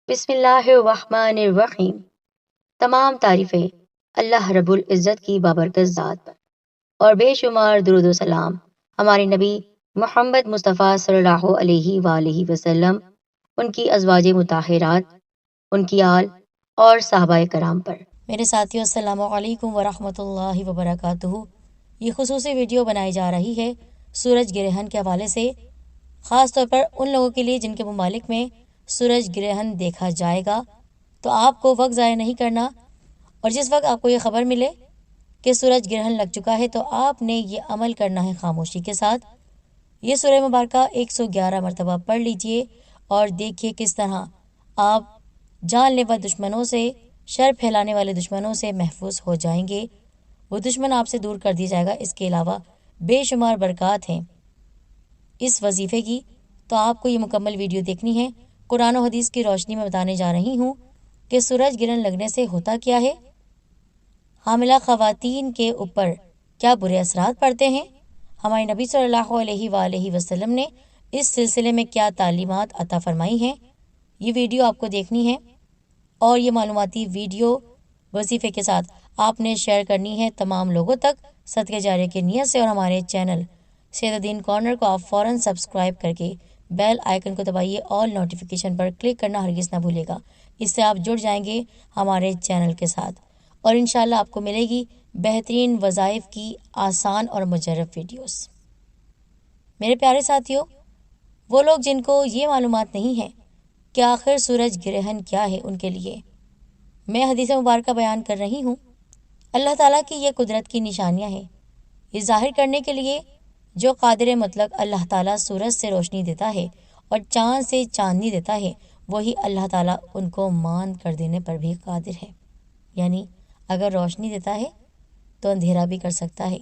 بسم اللہ الرحمن الرحیم۔ تمام تعریفیں اللہ رب العزت کی بابرکت ذات پر، اور بے شمار درود و سلام ہمارے نبی محمد مصطفیٰ صلی اللہ علیہ وآلہ وسلم، ان کی ازواج مطہرات، ان کی آل اور صحابہ کرام پر۔ میرے ساتھیوں، السلام علیکم ورحمۃ اللہ وبرکاتہ۔ یہ خصوصی ویڈیو بنائی جا رہی ہے سورج گرہن کے حوالے سے، خاص طور پر ان لوگوں کے لیے جن کے ممالک میں سورج گرہن دیکھا جائے گا۔ تو آپ کو وقت ضائع نہیں کرنا، اور جس وقت آپ کو یہ خبر ملے کہ سورج گرہن لگ چکا ہے تو آپ نے یہ عمل کرنا ہے خاموشی کے ساتھ۔ یہ سورہ مبارکہ 111 مرتبہ پڑھ لیجئے اور دیکھیے کس طرح آپ جان لیوا دشمنوں سے، شر پھیلانے والے دشمنوں سے محفوظ ہو جائیں گے۔ وہ دشمن آپ سے دور کر دیا جائے گا۔ اس کے علاوہ بے شمار برکات ہیں اس وظیفے کی، تو آپ کو یہ مکمل ویڈیو دیکھنی ہے۔ قرآن و حدیث کی روشنی میں بتانے جا رہی ہوں کہ سورج گرہن لگنے سے ہوتا کیا ہے، حاملہ خواتین کے اوپر کیا برے اثرات پڑتے ہیں، ہمارے نبی صلی اللہ علیہ وآلہ وسلم نے اس سلسلے میں کیا تعلیمات عطا فرمائی ہیں۔ یہ ویڈیو آپ کو دیکھنی ہے، اور یہ معلوماتی ویڈیو وظیفے کے ساتھ آپ نے شیئر کرنی ہے تمام لوگوں تک صدقہ جاریہ کی نیت سے۔ اور ہمارے چینل سید الدین کارنر کو آپ فوراً سبسکرائب کر کے بیل آئیکن کو دبائیے، آل نوٹیفیکیشن پر کلک کرنا ہرگز نہ بھولے گا۔ اس سے آپ جڑ جائیں گے ہمارے چینل کے ساتھ، اور انشاءاللہ آپ کو ملے گی بہترین وظائف کی آسان اور مجرب ویڈیوز۔ میرے پیارے ساتھیوں، وہ لوگ جن کو یہ معلومات نہیں ہے کہ آخر سورج گرہن کیا ہے، ان کے لیے میں حدیث مبارکہ بیان کر رہی ہوں۔ اللہ تعالیٰ کی یہ قدرت کی نشانیاں ہیں، یہ ظاہر کرنے کے لیے جو قادر مطلق اللہ تعالیٰ سورج سے روشنی دیتا ہے اور چاند سے چاندنی دیتا ہے، وہی اللہ تعالیٰ ان کو ماند کر دینے پر بھی قادر ہے۔ یعنی اگر روشنی دیتا ہے تو اندھیرا بھی کر سکتا ہے۔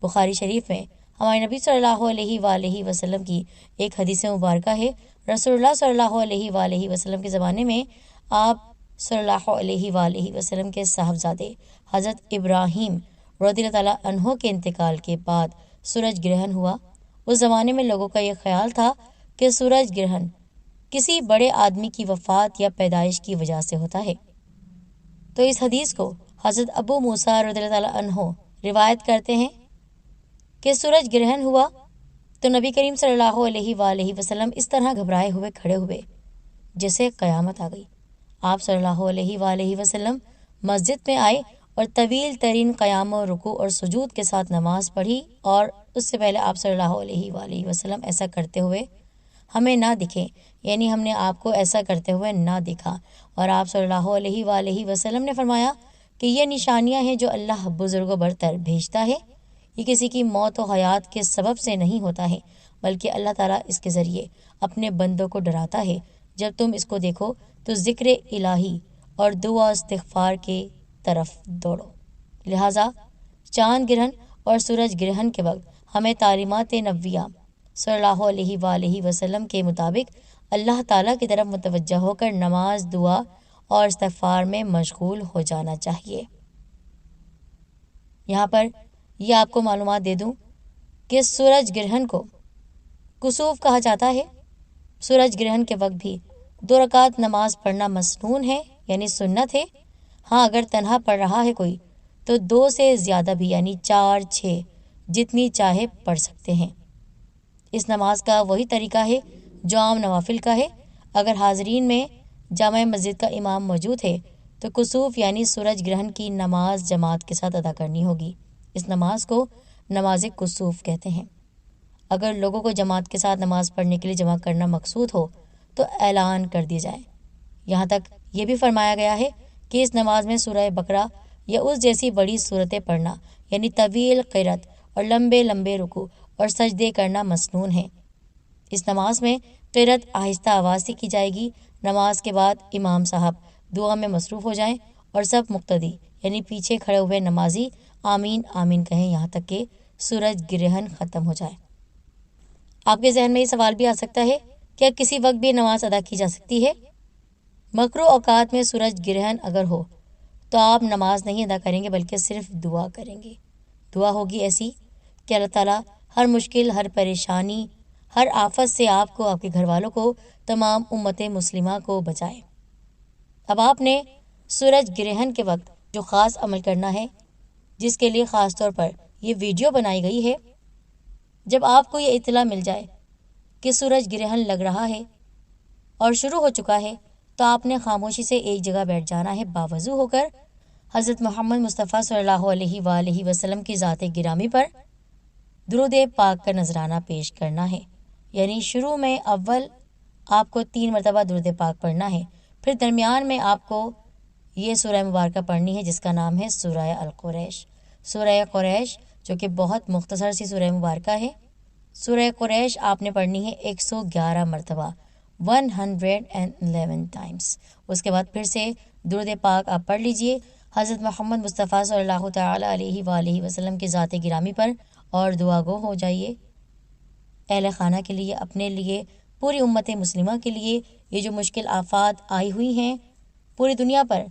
بخاری شریف میں ہمارے نبی صلی اللہ علیہ وآلہ وسلم کی ایک حدیث مبارکہ ہے۔ رسول اللہ صلی اللہ علیہ وآلہ وسلم کے زمانے میں آپ صلی اللہ علیہ وآلہ وسلم کے صاحبزادے حضرت ابراہیم رضی اللہ تعالیٰ عنہ کے انتقال کے بعد سورج گرہن ہوا۔ اس زمانے میں لوگوں کا یہ خیال تھا کہ سورج گرہن کسی بڑے آدمی کی وفات یا پیدائش کی وجہ سے ہوتا ہے۔ تو اس حدیث کو حضرت ابو موسیٰ رضی اللہ تعالیٰ عنہ روایت کرتے ہیں کہ سورج گرہن ہوا تو نبی کریم صلی اللہ علیہ وآلہ وسلم اس طرح گھبرائے ہوئے کھڑے ہوئے جیسے قیامت آ گئی۔ آپ صلی اللہ علیہ وآلہ وسلم مسجد میں آئے اور طویل ترین قیام و رکوع اور سجود کے ساتھ نماز پڑھی، اور اس سے پہلے آپ صلی اللہ علیہ وآلہ وسلم ایسا کرتے ہوئے ہمیں نہ دکھے، یعنی ہم نے آپ کو ایسا کرتے ہوئے نہ دیکھا۔ اور آپ صلی اللہ علیہ وآلہ وسلم نے فرمایا کہ یہ نشانیاں ہیں جو اللہ بزرگ و برتر بھیجتا ہے، یہ کسی کی موت و حیات کے سبب سے نہیں ہوتا ہے، بلکہ اللہ تعالیٰ اس کے ذریعے اپنے بندوں کو ڈراتا ہے۔ جب تم اس کو دیکھو تو ذکر الہی اور دعا استغفار کے طرف دوڑو۔ لہٰذا چاند گرہن اور سورج گرہن کے وقت ہمیں تعلیمات نبویہ صلی اللہ علیہ وآلہ وسلم کے مطابق اللہ تعالیٰ کی طرف متوجہ ہو کر نماز، دعا اور استغفار میں مشغول ہو جانا چاہیے۔ یہاں پر یہ آپ کو معلومات دے دوں کہ سورج گرہن کو کسوف کہا جاتا ہے۔ سورج گرہن کے وقت بھی 2 رکعت نماز پڑھنا مسنون ہے، یعنی سنت ہے۔ ہاں، اگر تنہا پڑھ رہا ہے کوئی تو 2 سے زیادہ بھی، یعنی 4، 6 جتنی چاہے پڑھ سکتے ہیں۔ اس نماز کا وہی طریقہ ہے جو عام نوافل کا ہے۔ اگر حاضرین میں جامع مسجد کا امام موجود ہے تو کسوف یعنی سورج گرہن کی نماز جماعت کے ساتھ ادا کرنی ہوگی۔ اس نماز کو نماز کسوف کہتے ہیں۔ اگر لوگوں کو جماعت کے ساتھ نماز پڑھنے کے لیے جمع کرنا مقصود ہو تو اعلان کر دیا جائے۔ یہاں تک یہ بھی فرمایا گیا ہے کہ اس نماز میں سورہ بقرہ یا اس جیسی بڑی صورتیں پڑھنا، یعنی طویل قرات اور لمبے لمبے رکوع اور سجدے کرنا مسنون ہے۔ اس نماز میں قرات آہستہ آواز سے کی جائے گی۔ نماز کے بعد امام صاحب دعا میں مصروف ہو جائیں اور سب مقتدی یعنی پیچھے کھڑے ہوئے نمازی آمین آمین کہیں، یہاں تک کہ سورج گرہن ختم ہو جائے۔ آپ کے ذہن میں یہ سوال بھی آ سکتا ہے، کیا کسی وقت بھی نماز ادا کی جا سکتی ہے؟ مکروہ اوقات میں سورج گرہن اگر ہو تو آپ نماز نہیں ادا کریں گے، بلکہ صرف دعا کریں گے۔ دعا ہوگی ایسی کہ اللہ تعالیٰ ہر مشکل، ہر پریشانی، ہر آفت سے آپ کو، آپ کے گھر والوں کو تمام امت مسلمہ کو بچائے۔ اب آپ نے سورج گرہن کے وقت جو خاص عمل کرنا ہے، جس کے لیے خاص طور پر یہ ویڈیو بنائی گئی ہے، جب آپ کو یہ اطلاع مل جائے کہ سورج گرہن لگ رہا ہے اور شروع ہو چکا ہے، تو آپ نے خاموشی سے ایک جگہ بیٹھ جانا ہے، باوضو ہو کر حضرت محمد مصطفیٰ صلی اللہ علیہ وآلہ وسلم کی ذات گرامی پر درود پاک کا نذرانہ پیش کرنا ہے۔ یعنی شروع میں اول آپ کو 3 مرتبہ درود پاک پڑھنا ہے، پھر درمیان میں آپ کو یہ سورہ مبارکہ پڑھنی ہے جس کا نام ہے سورہ القریش۔ سورہ قریش جو کہ بہت مختصر سی سورہ مبارکہ ہے، سورہ قریش آپ نے پڑھنی ہے 111 مرتبہ، 111 ٹائمز۔ اس کے بعد پھر سے درود پاک آپ پڑھ لیجئے حضرت محمد مصطفیٰ صلی اللہ تعالی علیہ وآلہ وسلم کی ذات گرامی پر، اور دعا گو ہو جائیے اہل خانہ کے لیے، اپنے لیے، پوری امت مسلمہ کے لیے۔ یہ جو مشکل آفات آئی ہوئی ہیں پوری دنیا پر،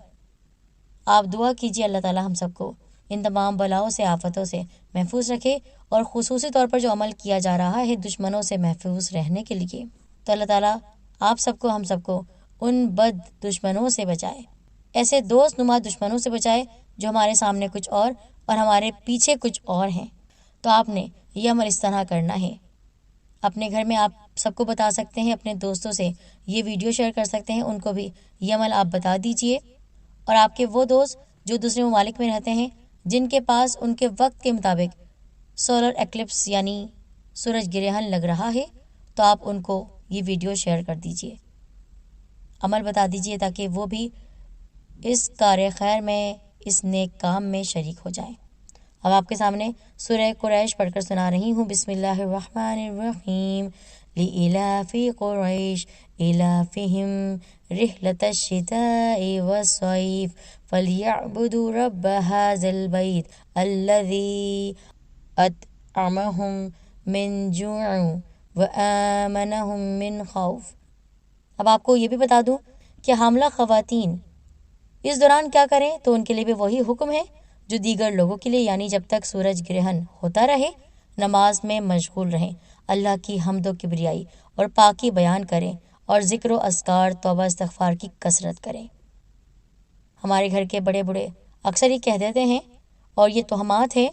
آپ دعا کیجیے اللہ تعالی ہم سب کو ان تمام بلاؤں سے، آفتوں سے محفوظ رکھے، اور خصوصی طور پر جو عمل کیا جا رہا ہے دشمنوں سے محفوظ رہنے کے لیے، تو اللہ تعالیٰ آپ سب کو، ہم سب کو ان بد دشمنوں سے بچائے، ایسے دوست نما دشمنوں سے بچائے جو ہمارے سامنے کچھ اور ہمارے پیچھے کچھ اور ہیں۔ تو آپ نے یہ عمل اس طرح کرنا ہے، اپنے گھر میں آپ سب کو بتا سکتے ہیں، اپنے دوستوں سے یہ ویڈیو شیئر کر سکتے ہیں، ان کو بھی یہ عمل آپ بتا دیجئے۔ اور آپ کے وہ دوست جو دوسرے ممالک میں رہتے ہیں، جن کے پاس ان کے وقت کے مطابق سولر ایکلپس یعنی سورج گرہن لگ رہا ہے، تو آپ ان کو یہ ویڈیو شیئر کر دیجئے، عمل بتا دیجئے، تاکہ وہ بھی اس کار خیر میں، اس نیک کام میں شریک ہو جائیں۔ اب آپ کے سامنے سورہ قریش پڑھ کر سنا رہی ہوں۔ بسم اللہ الرحمن الرحیم، لإلاف قریش إلافهم رحلة الشتاء والصيف فليعبدوا رب هذا البيت الذي أطعمهم من جوع وآمنهم من خوف۔ اب آپ کو یہ بھی بتا دوں کہ حاملہ خواتین اس دوران کیا کریں، تو ان کے لیے بھی وہی حکم ہے جو دیگر لوگوں کے لیے، یعنی جب تک سورج گرہن ہوتا رہے نماز میں مشغول رہیں، اللہ کی حمد و کبریائی اور پاکی بیان کریں، اور ذکر و اذکار، توبہ استغفار کی کثرت کریں۔ ہمارے گھر کے بڑے بوڑھے اکثر ہی کہہ دیتے ہیں، اور یہ توہمات ہے،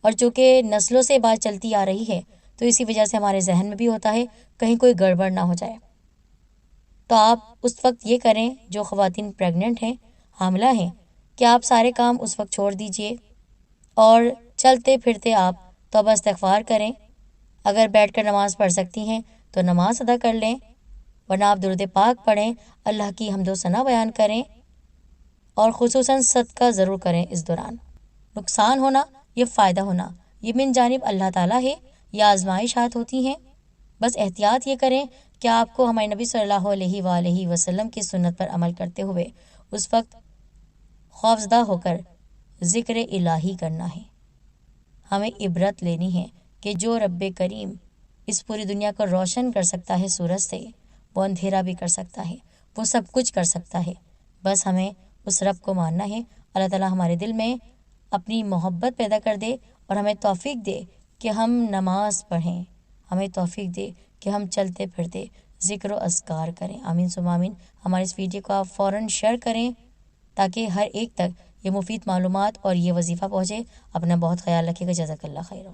اور چونکہ نسلوں سے بات چلتی آ رہی ہے تو اسی وجہ سے ہمارے ذہن میں بھی ہوتا ہے کہیں کوئی گڑبڑ نہ ہو جائے۔ تو آپ اس وقت یہ کریں، جو خواتین پریگننٹ ہیں، حاملہ ہیں، کہ آپ سارے کام اس وقت چھوڑ دیجئے اور چلتے پھرتے آپ توبہ استغفار کریں۔ اگر بیٹھ کر نماز پڑھ سکتی ہیں تو نماز ادا کر لیں، ورنہ آپ درود پاک پڑھیں، اللہ کی حمد و ثنا بیان کریں، اور خصوصاً صدقہ ضرور کریں اس دوران۔ نقصان ہونا یا فائدہ ہونا یہ من جانب اللہ تعالیٰ ہے، یہ آزمائشات ہوتی ہیں۔ بس احتیاط یہ کریں کہ آپ کو ہمارے نبی صلی اللہ علیہ وآلہ وسلم کی سنت پر عمل کرتے ہوئے اس وقت خوفزدہ ہو کر ذکر الہی کرنا ہے۔ ہمیں عبرت لینی ہے کہ جو رب کریم اس پوری دنیا کو روشن کر سکتا ہے سورج سے، وہ اندھیرا بھی کر سکتا ہے، وہ سب کچھ کر سکتا ہے۔ بس ہمیں اس رب کو ماننا ہے۔ اللہ تعالیٰ ہمارے دل میں اپنی محبت پیدا کر دے اور ہمیں توفیق دے کہ ہم نماز پڑھیں، ہمیں توفیق دے کہ ہم چلتے پھرتے ذکر و اذکار کریں۔ آمین ثم آمین۔ ہمارے اس ویڈیو کو آپ فوراً شیئر کریں تاکہ ہر ایک تک یہ مفید معلومات اور یہ وظیفہ پہنچے۔ اپنا بہت خیال رکھیے گا۔ جزاک اللہ خیر۔